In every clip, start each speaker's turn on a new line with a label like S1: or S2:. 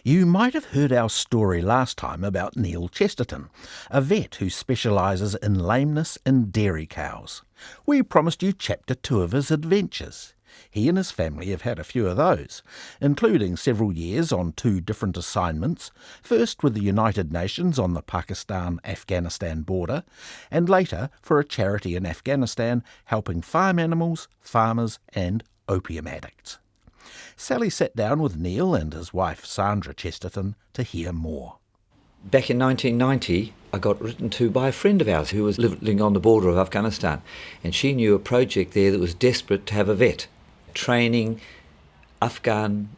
S1: You might have heard our story last time about Neil Chesterton, a vet who specialises in lameness in dairy cows. We promised you Chapter 2 of his adventures. He and his family have had a few of those, including several years on 2 different assignments, first with the United Nations on the Pakistan-Afghanistan border, and later for a charity in Afghanistan helping farm animals, farmers and opium addicts. Sally sat down with Neil and his wife Sandra Chesterton to hear more.
S2: Back in 1990, I got written to by a friend of ours who was living on the border of Afghanistan, and she knew a project there that was desperate to have a vet training Afghan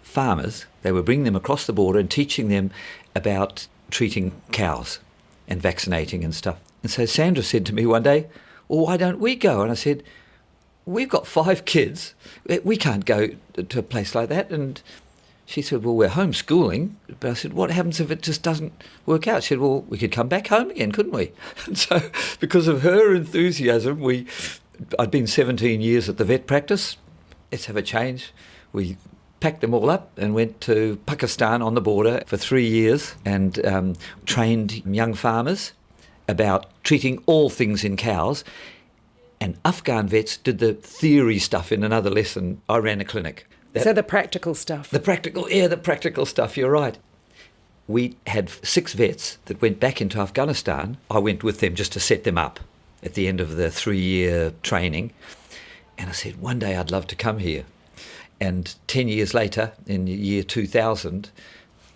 S2: farmers. They were bringing them across the border and teaching them about treating cows and vaccinating and stuff. And so Sandra said to me one day, well, why don't we go? And I said, we've got 5 kids. We can't go to a place like that. And she said, well, we're homeschooling. But I said, what happens if it just doesn't work out? She said, well, we could come back home again, couldn't we? And so because of her enthusiasm, I'd been 17 years at the vet practice. Let's have a change. We packed them all up and went to Pakistan on the border for 3 years and trained young farmers about treating all things in cows. And Afghan vets did the theory stuff in another lesson. I ran a clinic.
S3: So the practical stuff.
S2: The practical stuff, you're right. We had 6 vets that went back into Afghanistan. I went with them just to set them up at the end of the 3-year training. And I said, one day I'd love to come here. And 10 years later, in the year 2000,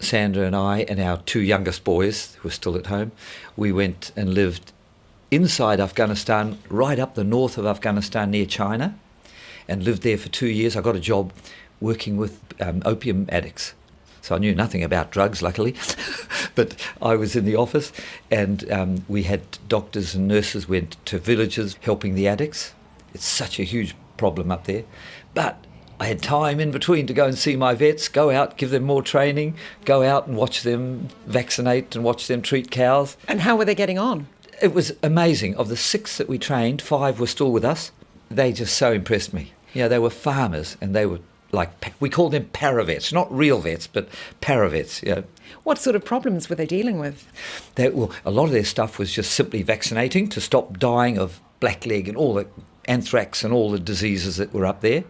S2: Sandra and I and our 2 youngest boys, who were still at home, we went and lived inside Afghanistan, right up the north of Afghanistan near China, and lived there for 2 years. I got a job working with opium addicts. So I knew nothing about drugs, luckily, but I was in the office, and we had doctors and nurses went to villages helping the addicts. It's such a huge problem up there. But I had time in between to go and see my vets, go out, give them more training, go out and watch them vaccinate and watch them treat cows.
S3: And how were they getting on?
S2: It was amazing. Of the 6 that we trained, 5 were still with us. They just so impressed me. You know, they were farmers and they were like, we call them paravets, not real vets, but paravets. You know.
S3: What sort of problems were they dealing with?
S2: Well, a lot of their stuff was just simply vaccinating to stop dying of blackleg and all the anthrax and all the diseases that were up there,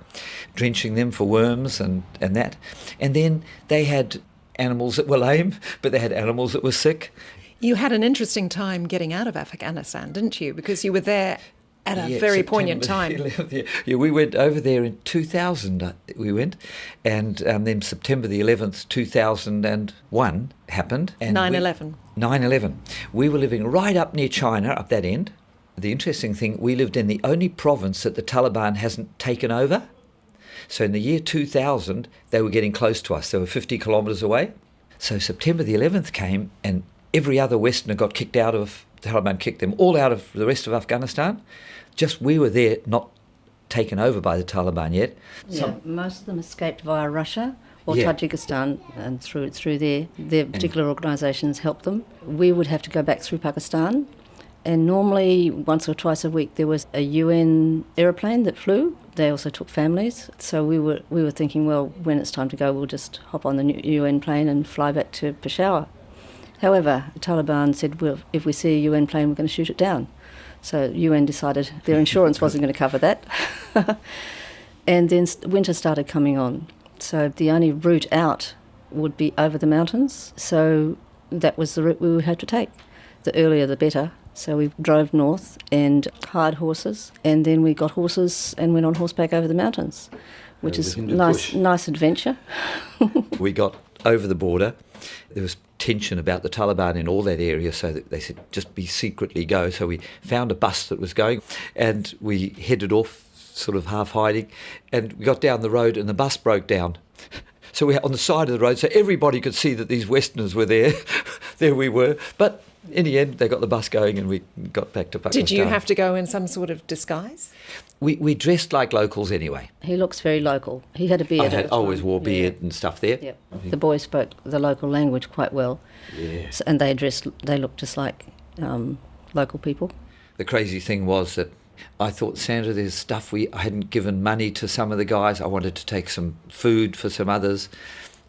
S2: drenching them for worms and that. And then they had animals that were lame, but they had animals that were sick.
S3: You had an interesting time getting out of Afghanistan, didn't you? Because you were there at a very poignant time.
S2: 11th, yeah, we went over there in 2000, we went, and then September the 11th, 2001 happened.
S3: 9/11.
S2: 9/11. We were living right up near China, up that end. The interesting thing, we lived in the only province that the Taliban hasn't taken over. So in the year 2000, they were getting close to us. They were 50 kilometres away. So September the 11th came and every other Westerner got kicked out of, the Taliban kicked them all out of the rest of Afghanistan. Just we were there, not taken over by the Taliban yet.
S4: Yeah, most of them escaped via Russia or
S2: Yeah.
S4: Tajikistan, and through there. Their particular organisations helped them. We would have to go back through Pakistan, and normally once or twice a week there was a UN aeroplane that flew. They also took families. So we were thinking, well, when it's time to go, we'll just hop on the UN plane and fly back to Peshawar. However, the Taliban said, well, if we see a UN plane, we're going to shoot it down. So UN decided their insurance wasn't going to cover that. And then winter started coming on. So the only route out would be over the mountains. So that was the route we would have to take. The earlier the better. So we drove north and hired horses. And then we got horses and went on horseback over the mountains, which is nice adventure.
S2: We got over the border. There was tension about the Taliban in all that area, so that they said, just be secretly go. So we found a bus that was going and we headed off, sort of half hiding, and we got down the road and the bus broke down. So we were on the side of the road so everybody could see that these Westerners were there. There we were. But in the end, they got the bus going and we got back to Pakistan.
S3: Did you have to go in some sort of disguise?
S2: We dressed like locals anyway.
S4: He looks very local. He had a beard.
S2: I always wore beard and stuff there.
S4: Yeah. The boys spoke the local language quite well.
S2: Yeah.
S4: So, and they looked just like local people.
S2: The crazy thing was that I thought, Sandra, there's stuff I hadn't given money to some of the guys. I wanted to take some food for some others.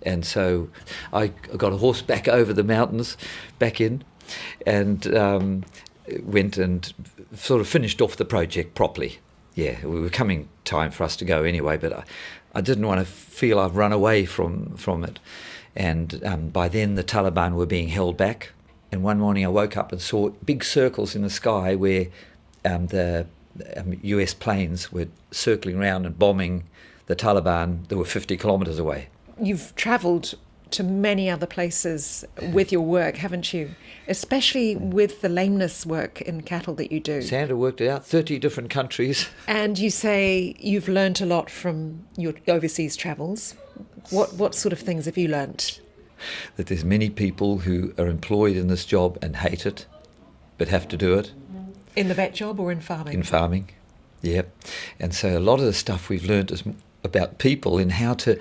S2: And so I got a horseback over the mountains back in, and went and sort of finished off the project properly. Yeah, it was coming time for us to go anyway, but I didn't want to feel I've run away from it. And by then the Taliban were being held back. And one morning I woke up and saw big circles in the sky where the US planes were circling around and bombing the Taliban that were 50 kilometres away.
S3: You've travelled to many other places with your work, haven't you? Especially with the lameness work in cattle that you do.
S2: Sandra worked it out, 30 different countries.
S3: And you say you've learnt a lot from your overseas travels. What sort of things have you learnt?
S2: That there's many people who are employed in this job and hate it, but have to do it.
S3: In the vet job or in farming?
S2: In farming, yeah. And so a lot of the stuff we've learnt is about people and how to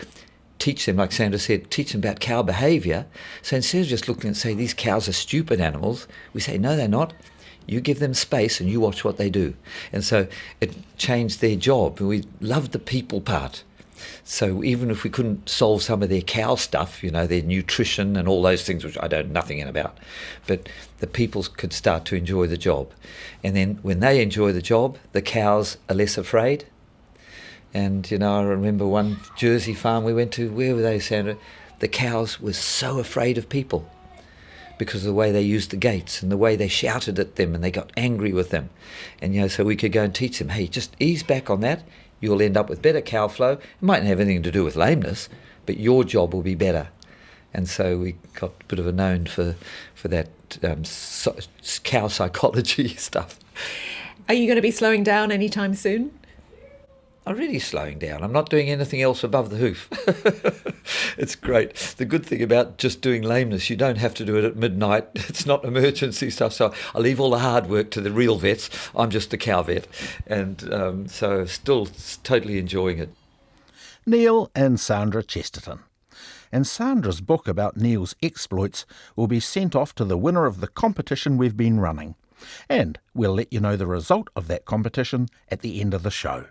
S2: teach them, like Sandra said, teach them about cow behaviour. So instead of just looking and say these cows are stupid animals, we say no, they're not. You give them space and you watch what they do. And so it changed their job. We loved the people part. So even if we couldn't solve some of their cow stuff, you know, their nutrition and all those things, which I know nothing about, but the people could start to enjoy the job. And then when they enjoy the job, the cows are less afraid. And, you know, I remember one Jersey farm we went to, where were they, Sandra? The cows were so afraid of people because of the way they used the gates and the way they shouted at them and they got angry with them. And, you know, so we could go and teach them, hey, just ease back on that. You'll end up with better cow flow. It mightn't have anything to do with lameness, but your job will be better. And so we got a bit of a known for that cow psychology stuff.
S3: Are you going to be slowing down anytime soon?
S2: I'm really slowing down. I'm not doing anything else above the hoof. It's great. The good thing about just doing lameness, you don't have to do it at midnight. It's not emergency stuff. So I leave all the hard work to the real vets. I'm just the cow vet. And so still totally enjoying it.
S1: Neil and Sandra Chesterton. And Sandra's book about Neil's exploits will be sent off to the winner of the competition we've been running. And we'll let you know the result of that competition at the end of the show.